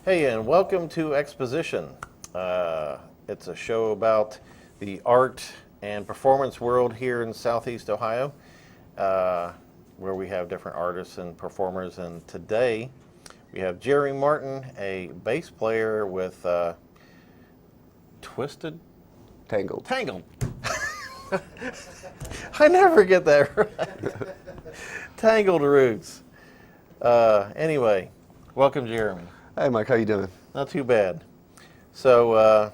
Hey, and welcome to Exposition. It's a show about the art and performance world here in Southeast Ohio, where we have different artists and performers. And today we have Jerry Martin, a bass player with Tangled. Tangled. I never get that right. Tangled Roots. Anyway, welcome, Jeremy. Hey, Mike, how you doing? Not too bad. So,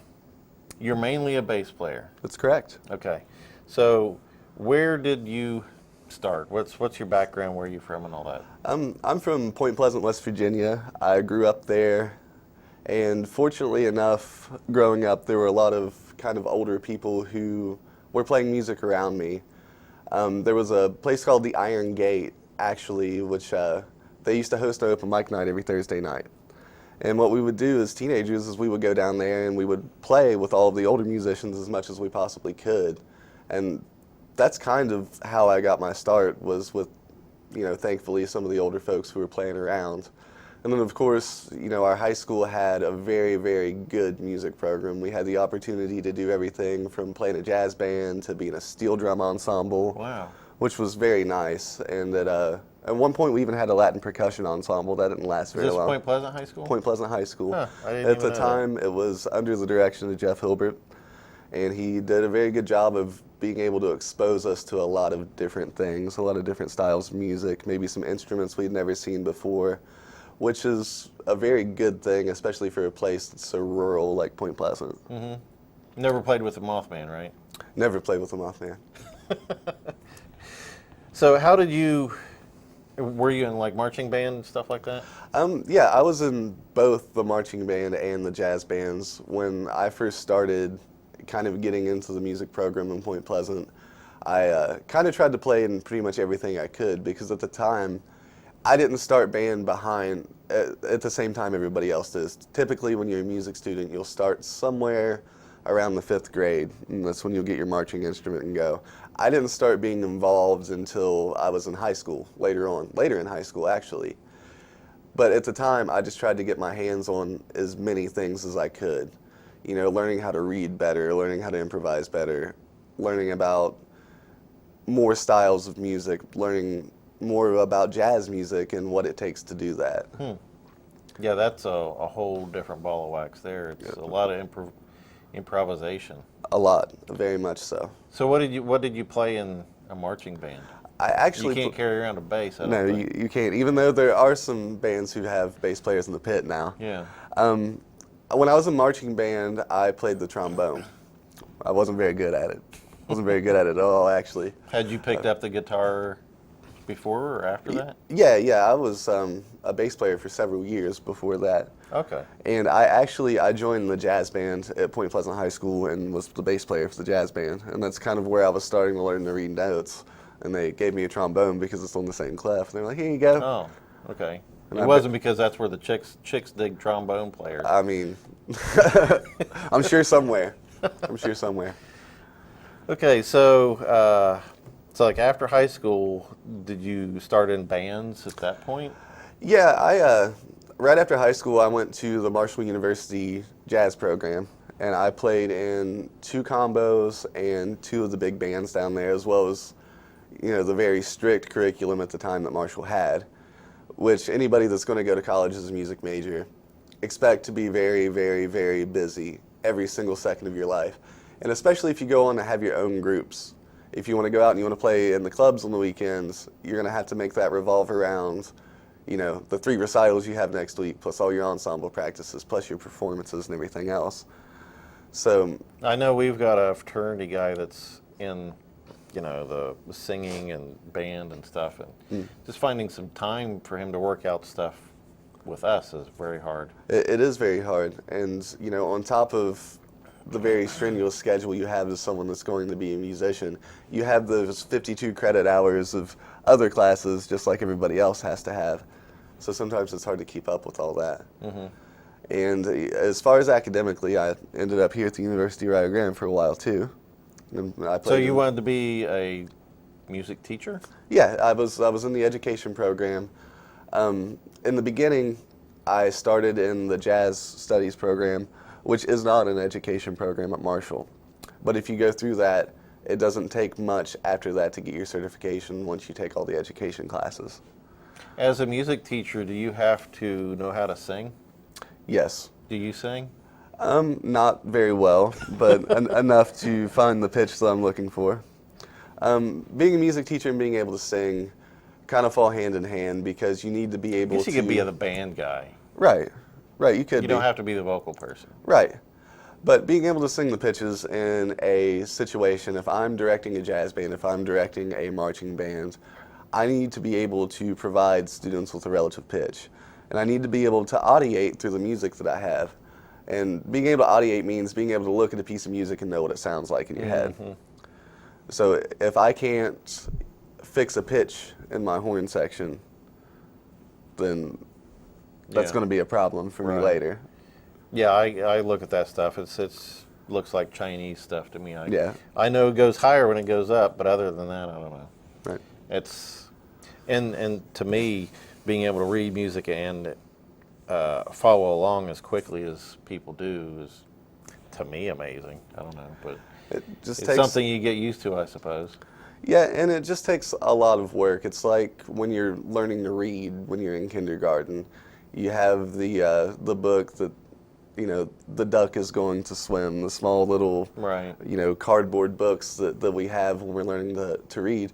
you're mainly a bass player. That's correct. Okay. So, where did you start? What's your background? Where are you from and all that? I'm from Point Pleasant, West Virginia. I grew up there, and fortunately enough, growing up, there were a lot of kind of older people who were playing music around me. There was a place called the Iron Gate, actually, which they used to host an open mic night every Thursday night. And what we would do as teenagers is we would go down there and we would play with all of the older musicians as much as we possibly could. And that's kind of how I got my start, was with, thankfully some of the older folks who were playing around. And then of course, our high school had a very, very good music program. We had the opportunity to do everything from playing a jazz band to being a steel drum ensemble. Wow. Which was very nice. And at one point, we even had a Latin percussion ensemble. That didn't last very long. Is this Point Pleasant High School? Point Pleasant High School. Huh, I didn't At even the know time, it was under the direction of Jeff Hilbert, and he did a very good job of being able to expose us to a lot of different things, a lot of different styles of music, maybe some instruments we'd never seen before, which is a very good thing, especially for a place that's so rural like Point Pleasant. Mm-hmm. Never played with the Mothman, right? Never played with the Mothman. So were you in like marching band and stuff like that? Yeah, I was in both the marching band and the jazz bands. When I first started kind of getting into the music program in Point Pleasant, I kind of tried to play in pretty much everything I could, because at the time, I didn't start band behind at the same time everybody else does. Typically, when you're a music student, you'll start somewhere around the 5th grade, and that's when you'll get your marching instrument and go. I didn't start being involved until I was in high school, later in high school actually. But at the time, I just tried to get my hands on as many things as I could. Learning how to read better, learning how to improvise better, learning about more styles of music, learning more about jazz music and what it takes to do that. Yeah, that's a whole different ball of wax there. It's a lot of improvisation. A lot, very much so. So what did you play in a marching band? I actually you can't carry around a bass. I don't No, think. you can't. Even though there are some bands who have bass players in the pit now. Yeah. When I was in marching band, I played the trombone. I wasn't very good at it. Wasn't very good at it at all, actually. Had you picked up the guitar before or after that? Yeah. I was a bass player for several years before that. Okay. And I joined the jazz band at Point Pleasant High School and was the bass player for the jazz band. And that's kind of where I was starting to learn to read notes. And they gave me a trombone because it's on the same clef. And they're like, here you go. Oh, okay. And It wasn't because that's where the chicks dig trombone players. I mean, I'm sure somewhere. Okay, so like after high school, did you start in bands at that point? Yeah, right after high school, I went to the Marshall University jazz program, and I played in 2 combos and 2 of the big bands down there, as well as, the very strict curriculum at the time that Marshall had, which anybody that's going to go to college as a music major expect to be very, very, very busy every single second of your life. And especially if you go on to have your own groups. If you want to go out and you want to play in the clubs on the weekends, you're going to have to make that revolve around, the 3 recitals you have next week, plus all your ensemble practices, plus your performances and everything else. So I know we've got a fraternity guy that's in, the singing and band and stuff, and just finding some time for him to work out stuff with us is very hard. It is very hard, and on top of the very strenuous schedule you have as someone that's going to be a musician, you have those 52 credit hours of other classes just like everybody else has to have. So sometimes it's hard to keep up with all that. Mm-hmm. And as far as academically, I ended up here at the University of Rio Grande for a while too. And I So you wanted to be a music teacher? Yeah, I was in the education program. In the beginning, I started in the jazz studies program, which is not an education program at Marshall. But if you go through that, it doesn't take much after that to get your certification once you take all the education classes. As a music teacher, do you have to know how to sing? Yes. Do you sing? Not very well, but enough to find the pitch that I'm looking for. Being a music teacher and being able to sing kind of fall hand in hand because you need to be able to... I guess you could be the band guy. Right, you could You don't have to be the vocal person. Right. But being able to sing the pitches in a situation, if I'm directing a jazz band, if I'm directing a marching band, I need to be able to provide students with a relative pitch. And I need to be able to audiate through the music that I have. And being able to audiate means being able to look at a piece of music and know what it sounds like in your head. So if I can't fix a pitch in my horn section, then that's going to be a problem for me later. Yeah, I look at that stuff. It's looks like Chinese stuff to me. I know it goes higher when it goes up, but other than that, I don't know. Right. It's and to me, being able to read music and follow along as quickly as people do is, to me, amazing. I don't know, but it's something you get used to, I suppose. Yeah, and it just takes a lot of work. It's like when you're learning to read when you're in kindergarten. You have the book that, the duck is going to swim, the small little, cardboard books that we have when we're learning to read.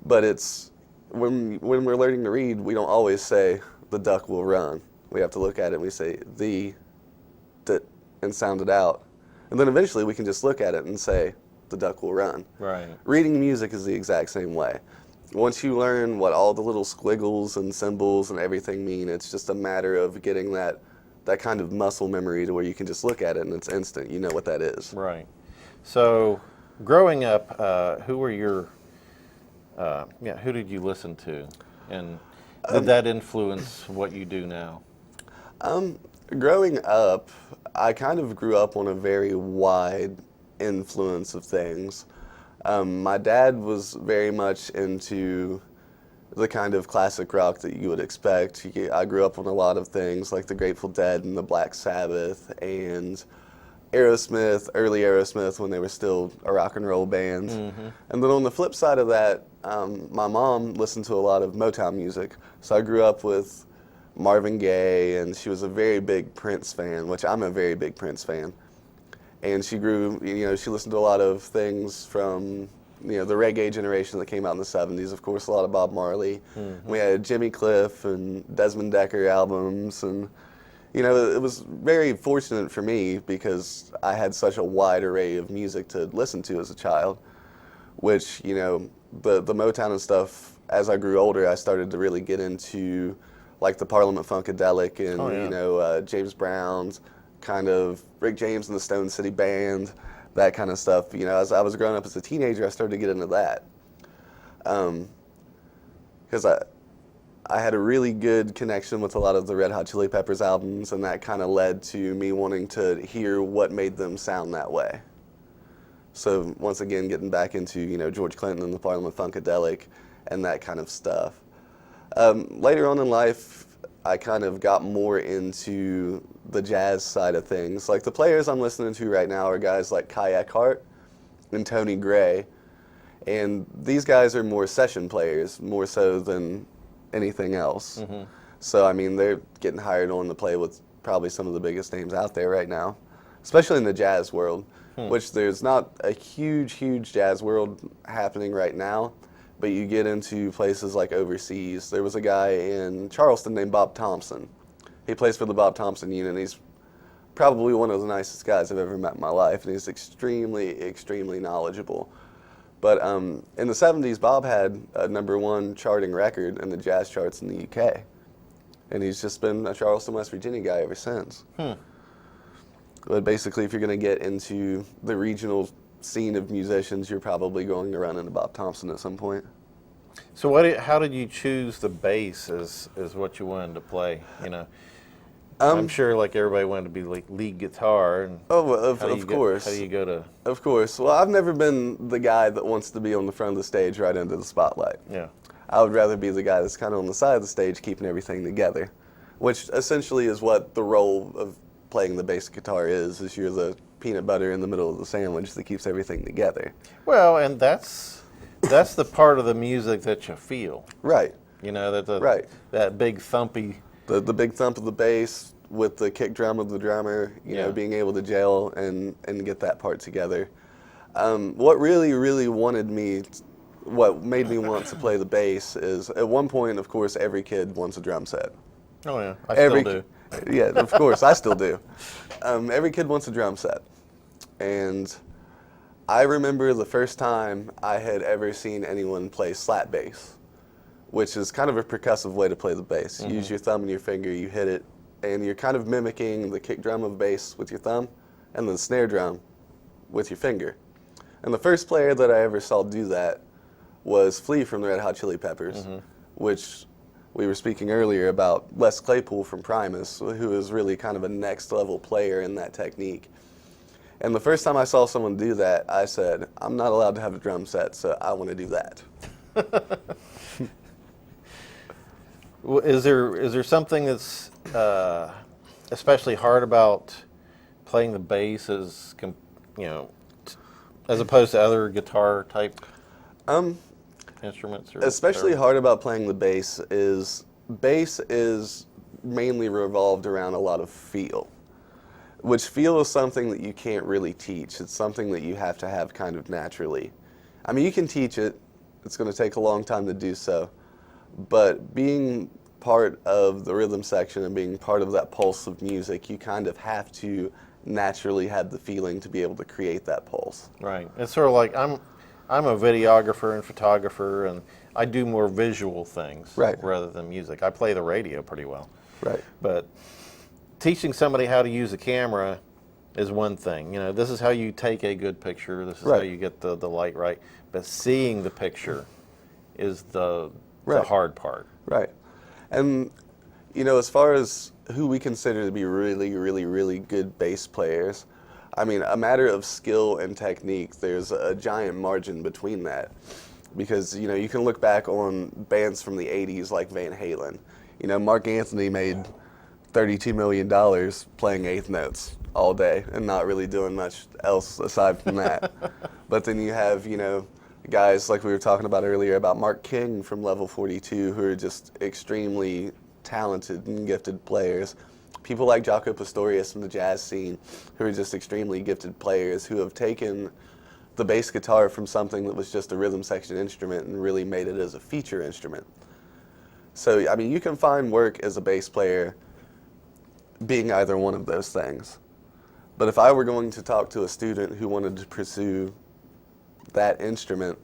But it's, when we're learning to read, we don't always say, the duck will run. We have to look at it and we say, and sound it out. And then eventually we can just look at it and say, the duck will run. Right. Reading music is the exact same way. Once you learn what all the little squiggles and symbols and everything mean, it's just a matter of getting that kind of muscle memory to where you can just look at it and it's instant. You know what that is. Right. So, growing up, who were your, who did you listen to? And did that influence what you do now? Growing up, I kind of grew up on a very wide influence of things. My dad was very much into the kind of classic rock that you would expect. I grew up on a lot of things like the Grateful Dead and the Black Sabbath and Aerosmith, early Aerosmith when they were still a rock and roll band. And then on the flip side of that, my mom listened to a lot of Motown music. So I grew up with Marvin Gaye, and she was a very big Prince fan, which I'm a very big Prince fan. And she she listened to a lot of things from, the reggae generation that came out in the 70s, of course, a lot of Bob Marley. We had Jimmy Cliff and Desmond Decker albums, and, it was very fortunate for me because I had such a wide array of music to listen to as a child, which, the Motown and stuff, as I grew older, I started to really get into, like, the Parliament Funkadelic and, James Brown's, kind of Rick James and the Stone City Band, that kind of stuff. As I was growing up as a teenager, I started to get into that. Because I had a really good connection with a lot of the Red Hot Chili Peppers albums, and that kind of led to me wanting to hear what made them sound that way. So once again, getting back into, George Clinton and the Parliament Funkadelic and that kind of stuff. Later on in life, I kind of got more into the jazz side of things. Like the players I'm listening to right now are guys like Kai Eckhart and Tony Gray. And these guys are more session players, more so than anything else. So, I mean, they're getting hired on to play with probably some of the biggest names out there right now, especially in the jazz world, which there's not a huge jazz world happening right now. But you get into places like overseas. There was a guy in Charleston named Bob Thompson. He plays for the Bob Thompson unit, and he's probably one of the nicest guys I've ever met in my life, and he's extremely knowledgeable. But in the 70s, Bob had a #1 charting record in the jazz charts in the UK. and he's just been a Charleston, West Virginia guy ever since. But basically, if you're going to get into the regional scene of musicians, you're probably going to run into Bob Thompson at some point. So how did you choose the bass as what you wanted to play? You know, I'm sure like everybody wanted to be like lead guitar. And of course. How do you go to? Of course. Well, I've never been the guy that wants to be on the front of the stage right into the spotlight. Yeah. I would rather be the guy that's kind of on the side of the stage keeping everything together, which essentially is what the role of playing the bass guitar is you're the peanut butter in the middle of the sandwich that keeps everything together. Well, and that's the part of the music that you feel. Right. You know, Right. that big thumpy. The big thump of the bass with the kick drum of the drummer, you know, being able to gel and get that part together. What really made me want to play the bass is, at one point, of course, every kid wants a drum set. Oh yeah, I still do. Yeah, of course, I still do. Every kid wants a drum set. And I remember the first time I had ever seen anyone play slap bass, which is kind of a percussive way to play the bass. You use your thumb and your finger, you hit it, and you're kind of mimicking the kick drum of bass with your thumb and the snare drum with your finger. And the first player that I ever saw do that was Flea from the Red Hot Chili Peppers, which we were speaking earlier about Les Claypool from Primus, who is really kind of a next level player in that technique. And the first time I saw someone do that, I said, I'm not allowed to have a drum set, so I want to do that. Is there something that's especially hard about playing the bass as as opposed to other guitar type instruments? Especially hard about playing the bass is mainly revolved around a lot of feel, which feel is something that you can't really teach. It's something that you have to have kind of naturally. I mean, you can teach it. It's going to take a long time to do so. But being part of the rhythm section and being part of that pulse of music, you kind of have to naturally have the feeling to be able to create that pulse. Right. It's sort of like I'm a videographer and photographer, and I do more visual things rather than music. I play the radio pretty well. Right. But teaching somebody how to use a camera is one thing. You know, this is how you take a good picture. This is how you get the light right. But seeing the picture is the hard part. Right. And, you know, as far as who we consider to be really, really, really good bass players, I mean, a matter of skill and technique, there's a giant margin between that. Because, you know, you can look back on bands from the 80s like Van Halen. You know, Mark Anthony made $32 million playing eighth notes all day and not really doing much else aside from that. But then you have, you know, guys like we were talking about earlier about Mark King from Level 42 who are just extremely talented and gifted players. People like Jaco Pastorius from the jazz scene who are just extremely gifted players who have taken the bass guitar from something that was just a rhythm section instrument and really made it as a feature instrument. So, I mean, you can find work as a bass player being either one of those things. But if I were going to talk to a student who wanted to pursue that instrument,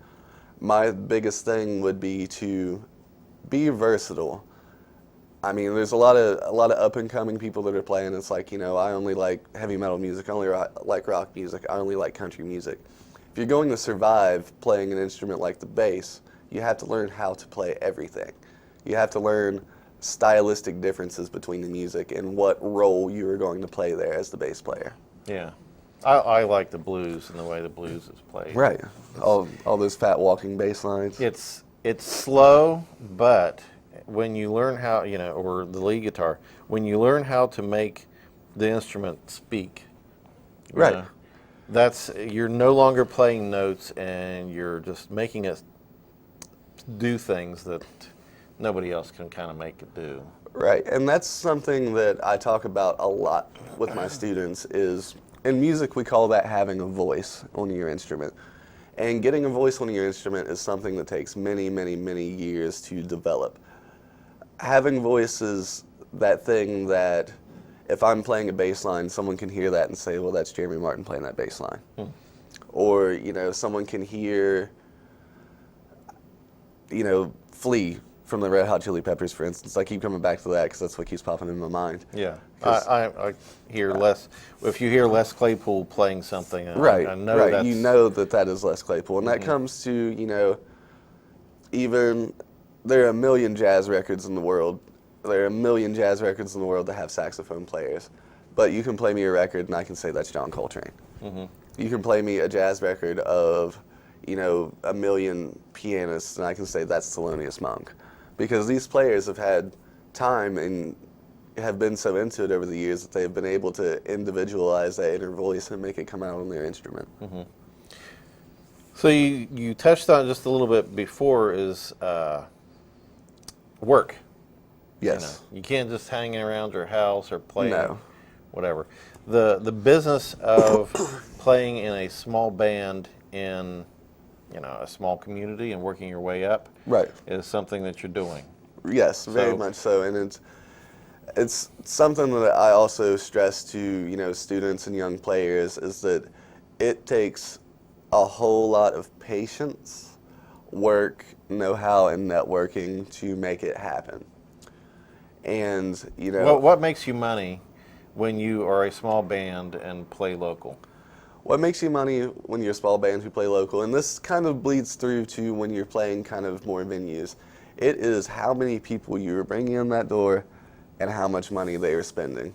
my biggest thing would be to be versatile. I mean, there's a lot of up and coming people that are playing. It's like, you know, I only like heavy metal music, I only like rock music, I only like country music. If you're going to survive playing an instrument like the bass, you have to learn how to play everything. You have to learn stylistic differences between the music and what role you are going to play there as the bass player. Yeah. I like the blues and the way the blues is played. Right. All those fat walking bass lines. It's slow, but when you learn how, you know, or the lead guitar, when you learn how to make the instrument speak, right, know, you're no longer playing notes and you're just making it do things that nobody else can kind of make it do. Right, and that's something that I talk about a lot with my students is, in music we call that having a voice on your instrument. And getting a voice on your instrument is something that takes many, many, many years to develop. Having voice is that thing that if I'm playing a bass line, someone can hear that and say, well, that's Jeremy Martin playing that bass line. Or, you know, someone can hear, you know, Flea from the Red Hot Chili Peppers, for instance. I keep coming back to that because that's what keeps popping in my mind. Yeah, I hear Les. If you hear Les Claypool playing something, Right, I know right. that's... You know that is Les Claypool, and that comes to, you know, even there are a million jazz records in the world. There are a million jazz records in the world that have saxophone players, but you can play me a record and I can say that's John Coltrane. You can play me a jazz record of, you know, a million pianists and I can say that's Thelonious Monk, because these players have had time and have been so into it over the years that they've been able to individualize that inner voice and make it come out on their instrument. So you touched on it just a little bit before is work. Yes. You can't just hang around your house or play No. whatever. The business of playing in a small band in, you know, a small community and working your way up Right. is something that you're doing. Yes, very much so, and it's something that I also stress to, you know, students and young players, is that it takes a whole lot of patience, work, know-how, and networking to make it happen. And, you know, What makes you money when you are a small band and play local? what makes you money when you're a small band who play local, and this kind of bleeds through to when you're playing kind of more venues, it is how many people you're bringing in that door and how much money they are spending.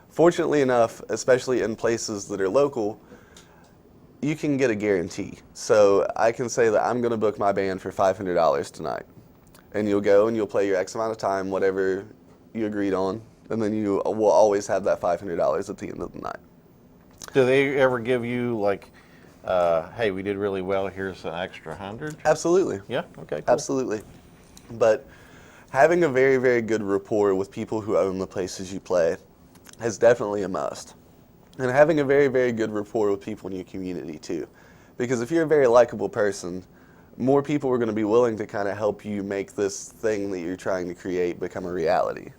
Fortunately enough, especially in places that are local, you can get a guarantee. So I can say that I'm going to book my band for $500 tonight. And you'll go and you'll play your X amount of time, whatever you agreed on, and then you will always have that $500 at the end of the night. Do they ever give you like, hey, we did really well, here's an extra 100? Absolutely. Yeah? Okay, cool. Absolutely. But having a very, very good rapport with people who own the places you play is definitely a must. And having a very, very good rapport with people in your community too. Because if you're a very likable person, more people are going to be willing to kind of help you make this thing that you're trying to create become a reality.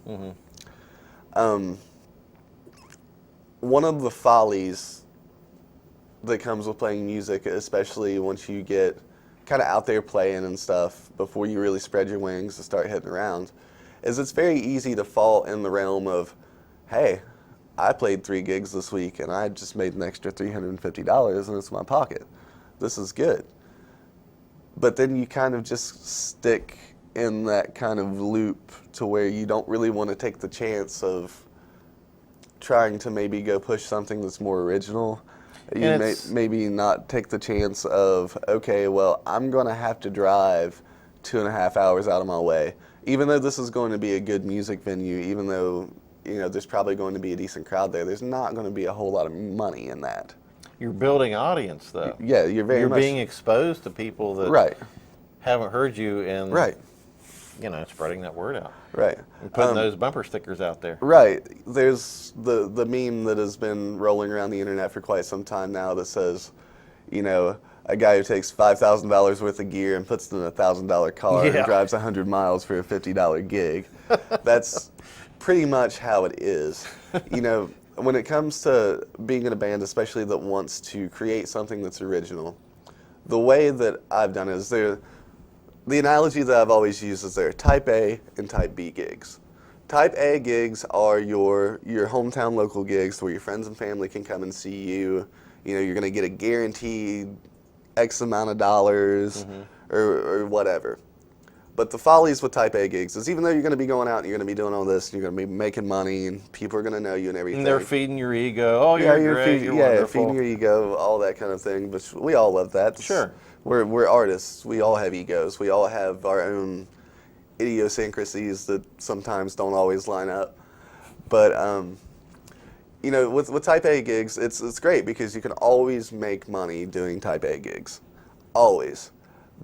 One of the follies that comes with playing music, especially once you get kind of out there playing and stuff before you really spread your wings and start hitting around, is it's very easy to fall in the realm of, hey, I played 3 gigs this week and I just made an extra $350 and it's in my pocket. This is good. But then you kind of just stick in that kind of loop to where you don't really want to take the chance of trying to maybe go push something that's more original. You maybe not take the chance of, okay, well, I'm going to have to drive 2.5 hours out of my way. Even though this is going to be a good music venue, even though, you know, there's probably going to be a decent crowd there, there's not going to be a whole lot of money in that. You're building audience, though. Yeah, you're being exposed to people that haven't heard you, and you know, spreading that word out. Right. And putting those bumper stickers out there. Right. There's the meme that has been rolling around the internet for quite some time now that says, you know, a guy who takes $5,000 worth of gear and puts it in a $1,000 car and drives 100 miles for a $50 gig. That's pretty much how it is. You know, when it comes to being in a band, especially that wants to create something that's original, the way that I've done it is the analogy that I've always used is there are type A and type B gigs. Type A gigs are your hometown local gigs where your friends and family can come and see you. You know, you're going to get a guaranteed X amount of dollars or whatever. But the follies with type A gigs is even though you're going to be going out and you're going to be doing all this, and you're going to be making money and people are going to know you and everything. And they're feeding your ego. Oh, you're great, you're wonderful. Feeding your ego, all that kind of thing. But we all love that. Sure. We're artists. We all have egos. We all have our own idiosyncrasies that sometimes don't always line up. But you know, with type A gigs, it's great because you can always make money doing type A gigs, always.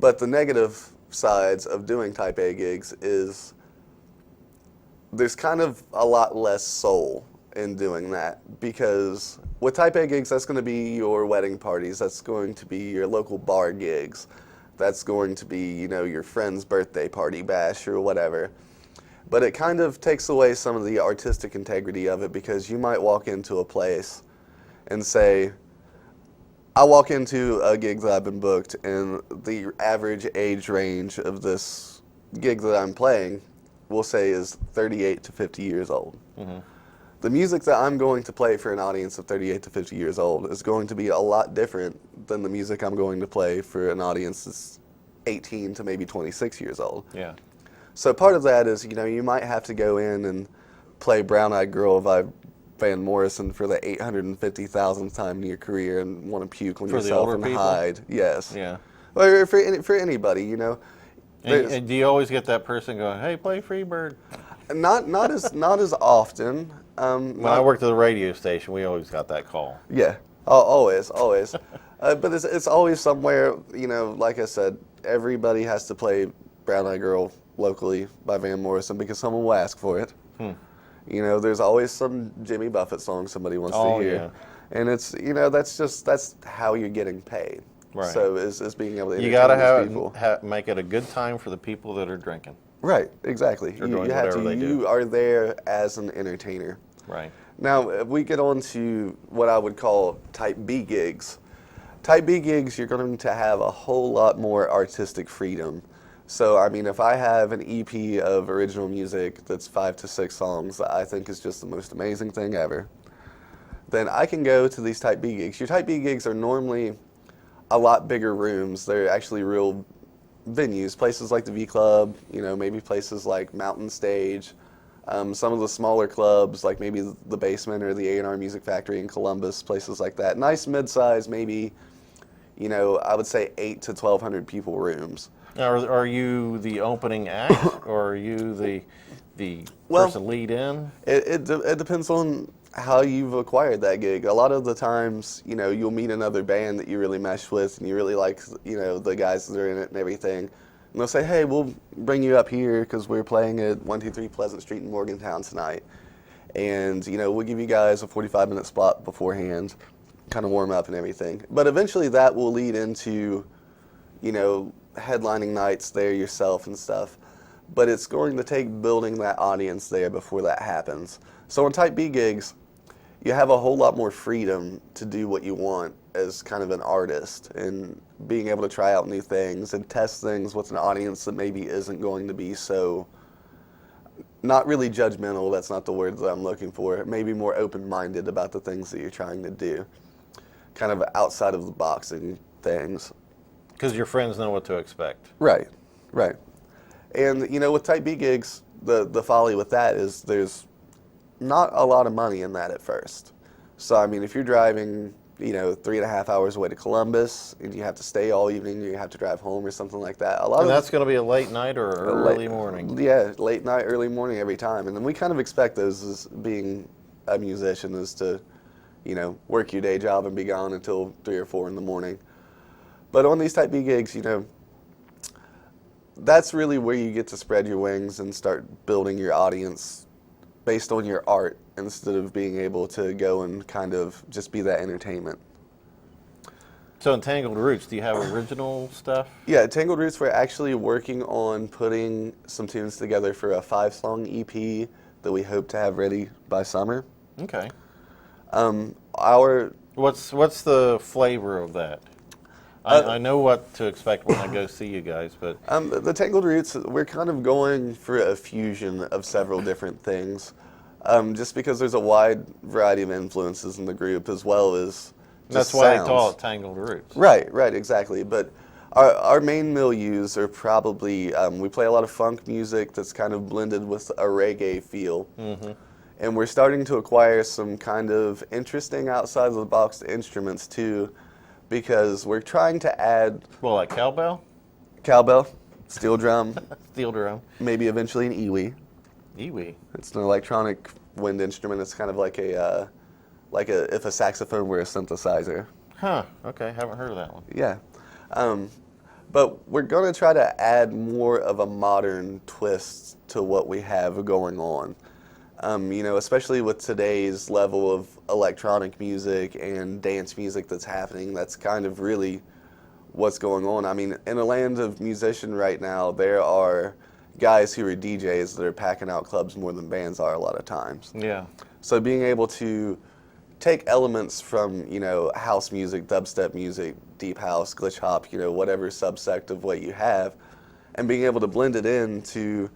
But the negative sides of doing type A gigs is there's kind of a lot less soul in doing that, because with type A gigs, that's going to be your wedding parties, that's going to be your local bar gigs, that's going to be, you know, your friend's birthday party bash or whatever. But it kind of takes away some of the artistic integrity of it, because you might walk into a place and say, I walk into a gig that I've been booked and the average age range of this gig that I'm playing, we'll say, is 38 to 50 years old. The music that I'm going to play for an audience of 38 to 50 years old is going to be a lot different than the music I'm going to play for an audience that's 18 to maybe 26 years old. Yeah. So part of that is, you might have to go in and play Brown Eyed Girl by Van Morrison for the 850,000th time in your career and want to puke on For the yourself older and people? hide. Yes. Yeah. Or for anybody, And do you always get that person going, "Hey, play Freebird"? Not as often. When I worked at the radio station, we always got that call. Yeah, always. But it's always somewhere, like I said, everybody has to play Brown Eyed Girl locally by Van Morrison because someone will ask for it. There's always some Jimmy Buffett song somebody wants to hear. Yeah. And it's, that's how you're getting paid. Right. So is being able to entertain You got to these people. make it a good time for the people that are drinking. Right, exactly. Or You doing have whatever to. they do. You are there as an entertainer. Right. Now, if we get on to what I would call type B gigs. Type B gigs, you're going to have a whole lot more artistic freedom. So, I mean, if I have an EP of original music that's 5 to 6 songs that I think is just the most amazing thing ever, then I can go to these type B gigs. Your type B gigs are normally a lot bigger rooms. They're actually real venues, places like the V Club, maybe places like Mountain Stage, some of the smaller clubs like maybe the Basement or the A&R Music Factory in Columbus, places like that. Nice mid-size, maybe, I would say 8 to 1,200 people rooms. Now, are you the opening act, or are you the Well, person lead in? It depends on how you've acquired that gig. A lot of the times, you'll meet another band that you really mesh with and you really like, the guys that are in it and everything. And they'll say, hey, we'll bring you up here because we're playing at 123 Pleasant Street in Morgantown tonight. And, we'll give you guys a 45-minute spot beforehand, kind of warm up and everything. But eventually that will lead into, headlining nights there yourself and stuff. But it's going to take building that audience there before that happens. So on type B gigs, you have a whole lot more freedom to do what you want as kind of an artist and being able to try out new things and test things with an audience that maybe isn't going to be so, not really judgmental, that's not the word that I'm looking for, maybe more open-minded about the things that you're trying to do, kind of outside of the boxing things. Because your friends know what to expect. Right. And, with type B gigs, the folly with that is there's not a lot of money in that at first. So, I mean, if you're driving, 3.5 hours away to Columbus and you have to stay all evening, you have to drive home or something like that. And that's going to be a late night or early morning? Yeah, late night, early morning every time. And then we kind of expect those as being a musician is to, work your day job and be gone until 3 or 4 in the morning. But on these type B gigs, that's really where you get to spread your wings and start building your audience based on your art instead of being able to go and kind of just be that entertainment. So in Tangled Roots, do you have original stuff? Yeah, Tangled Roots, we're actually working on putting some tunes together for a 5-song EP that we hope to have ready by summer. Okay. What's the flavor of that? I know what to expect when I go see you guys, but the Tangled Roots, we're kind of going for a fusion of several different things, just because there's a wide variety of influences in the group as well as that's why sounds. they call it Tangled Roots. Right, exactly. But our main milieus are probably we play a lot of funk music that's kind of blended with a reggae feel. Mm-hmm. And we're starting to acquire some kind of interesting outside of the box instruments too, because we're trying to add... Well, like cowbell? Cowbell, steel drum. Steel drum. Maybe eventually an iwi. Iwi? It's an electronic wind instrument. It's kind of like if a saxophone were a synthesizer. Huh, okay, haven't heard of that one. Yeah. But we're going to try to add more of a modern twist to what we have going on. Especially with today's level of electronic music and dance music that's happening, that's kind of really what's going on. I mean, in a land of musician right now, there are guys who are DJs that are packing out clubs more than bands are a lot of times. Yeah. So being able to take elements from, house music, dubstep music, deep house, glitch hop, whatever subsect of what you have, and being able to blend it in to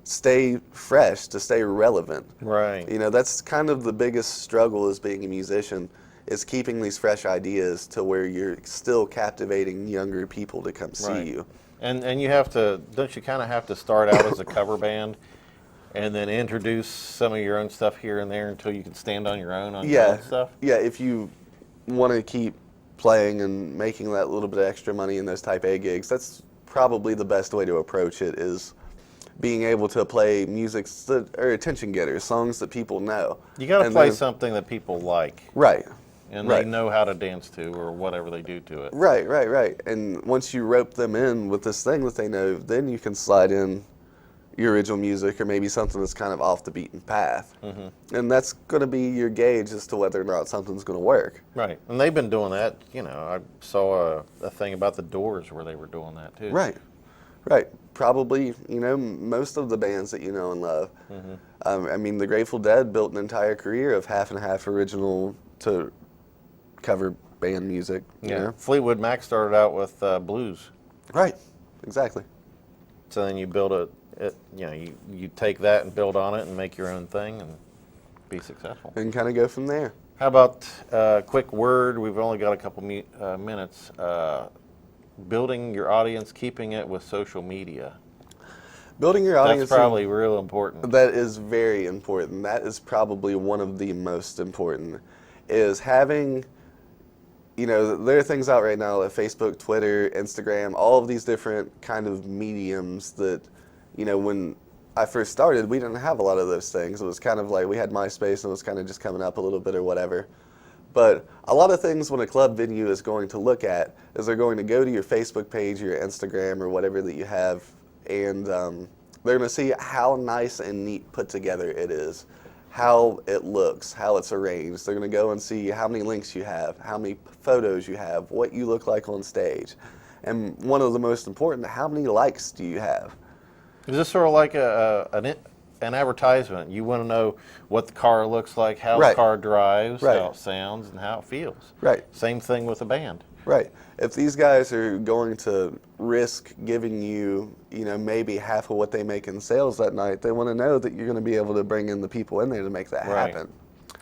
stay fresh, to stay relevant. Right. You know, that's kind of the biggest struggle as being a musician, is keeping these fresh ideas to where you're still captivating younger people to come see you. And you have to, don't you kind of have to start out as a cover band and then introduce some of your own stuff here and there until you can stand on your own on your own stuff? Yeah, if you want to keep playing and making that little bit of extra money in those type A gigs, that's probably the best way to approach it, is being able to play music that are attention getters, songs that people know. You got to play something that people like. Right. And they know how to dance to or whatever they do to it. Right. And once you rope them in with this thing that they know, then you can slide in your original music or maybe something that's kind of off the beaten path. Mm-hmm. And that's going to be your gauge as to whether or not something's going to work. Right. And they've been doing that. You know, I saw a thing about the Doors where they were doing that too. Right. Probably, you know, most of the bands that you know and love. Mm-hmm. I mean, the Grateful Dead built an entire career of half and half original to cover band music. Yeah. You know? Fleetwood Mac started out with blues. Right. Exactly. So then you build you take that and build on it and make your own thing and be successful. And kind of go from there. How about a quick word? We've only got a couple minutes. Building your audience, keeping it with social media. Building your audience. That's probably real important. That is very important. That is probably one of the most important, is having, you know, there are things out right now like Facebook, Twitter, Instagram, all of these different kind of mediums that, you know, when I first started, we didn't have a lot of those things. It was kind of like we had MySpace and it was kind of just coming up a little bit or whatever. But a lot of things when a club venue is going to look at is they're going to go to your Facebook page, your Instagram, or whatever that you have, and they're going to see how nice and neat put together it is, how it looks, how it's arranged. They're going to go and see how many links you have, how many photos you have, what you look like on stage. And one of the most important, how many likes do you have? Is this sort of like an advertisement? You want to know what the car looks like, how the car drives, how it sounds, and how it feels. Right. Same thing with a band. Right. If these guys are going to risk giving you, you know, maybe half of what they make in sales that night, they want to know that you're going to be able to bring in the people in there to make that happen.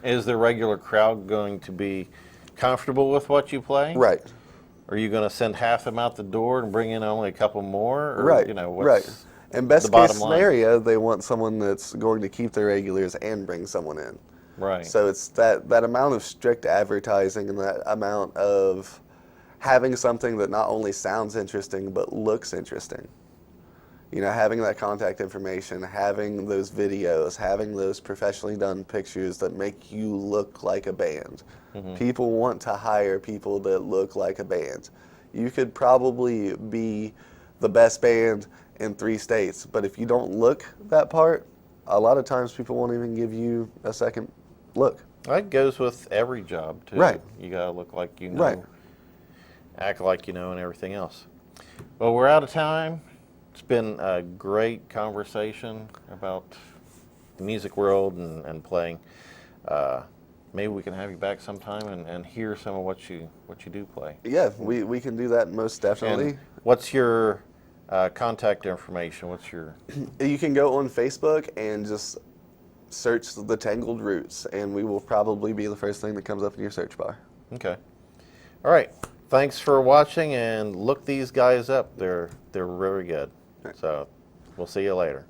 Is the regular crowd going to be comfortable with what you play? Right. Are you going to send half them out the door and bring in only a couple more? Or, you know, what's And best the case bottom line? scenario, they want someone that's going to keep their regulars and bring someone in. Right. So it's that amount of strict advertising and that amount of having something that not only sounds interesting but looks interesting. You know, having that contact information, having those videos, having those professionally done pictures that make you look like a band. Mm-hmm. People want to hire people that look like a band. You could probably be the best band in 3 states, but if you don't look that part, a lot of times people won't even give you a second look. That goes with every job too. Right. You gotta look like you know, act like you know, and everything else. Well, we're out of time. It's been a great conversation about the music world and playing. Maybe we can have you back sometime and hear some of what you do play. Yeah, we can do that most definitely. And what's your contact information? What's your? You can go on Facebook and just search the Tangled Roots, and we will probably be the first thing that comes up in your search bar. Okay. All right. Thanks for watching, and look these guys up. They're very good. So we'll see you later.